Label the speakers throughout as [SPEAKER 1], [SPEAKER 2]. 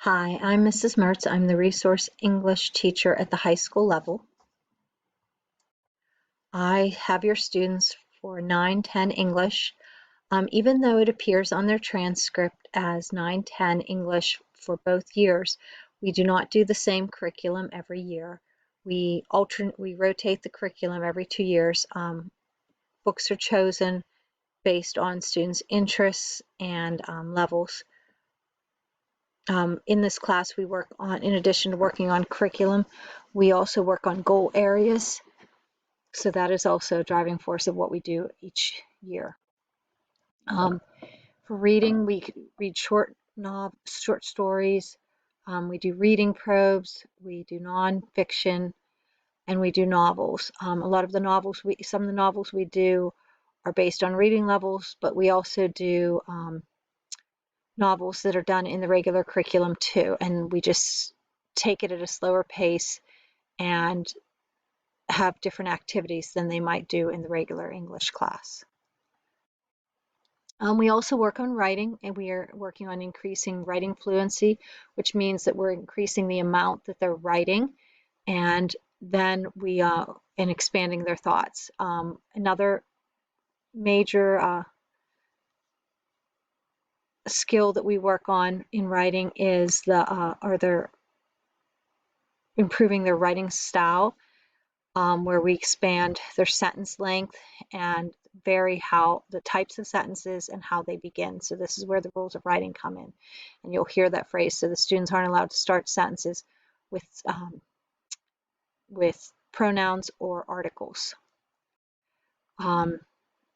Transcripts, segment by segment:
[SPEAKER 1] Hi, I'm Mrs. Mertz. I'm the resource English teacher at the high school level. I have your students for 9-10 English. Even though it appears on their transcript as 9-10 English for both years, we do not do the same curriculum every year. We rotate the curriculum every 2 years. Books are chosen based on students' interests and levels. In this class, we work on, in addition to working on curriculum, we also work on goal areas. So that is also a driving force of what we do each year. For reading, we read short stories. We do reading probes. We do nonfiction, and we do novels. Some of the novels we do are based on reading levels, but we also do novels that are done in the regular curriculum too, and we just take it at a slower pace and have different activities than they might do in the regular English class. We also work on writing, and we are working on increasing writing fluency, which means that we're increasing the amount that they're writing, and then and expanding their thoughts. Another major skill that we work on in writing is they're improving their writing style, where we expand their sentence length and vary how the types of sentences and how they begin. So this is where the rules of writing come in, and you'll hear that phrase. So the students aren't allowed to start sentences with pronouns or articles.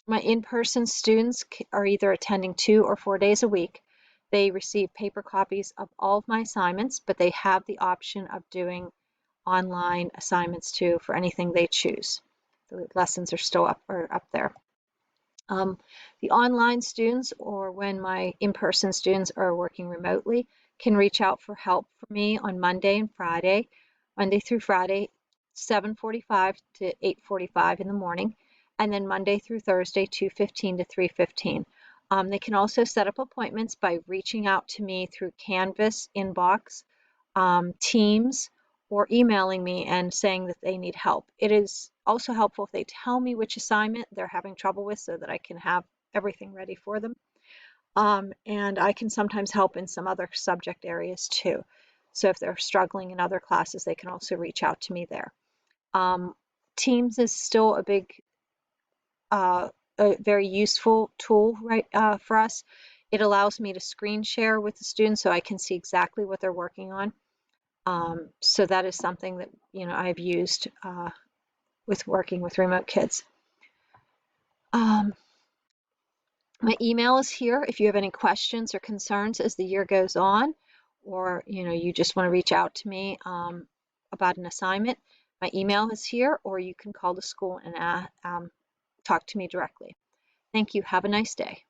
[SPEAKER 1] My in-person students are either attending 2 or 4 days a week. They receive paper copies of all of my assignments, but they have the option of doing online assignments too for anything they choose. The lessons are still up there. The online students, or when my in-person students are working remotely, can reach out for help for me on Monday through Friday, 7:45 to 8:45 in the morning, and then Monday through Thursday, 2:15 to 3:15. They can also set up appointments by reaching out to me through Canvas inbox, Teams, or emailing me and saying that they need help. It is also helpful if they tell me which assignment they're having trouble with so that I can have everything ready for them. And I can sometimes help in some other subject areas too. So if they're struggling in other classes, they can also reach out to me there. Teams is still a very useful tool for us. It allows me to screen share with the students so I can see exactly what they're working on. So that is something that I've used with working with remote kids. My email is here if you have any questions or concerns as the year goes on, or you just want to reach out to me about an assignment. My email is here, or you can call the school and talk to me directly. Thank you. Have a nice day.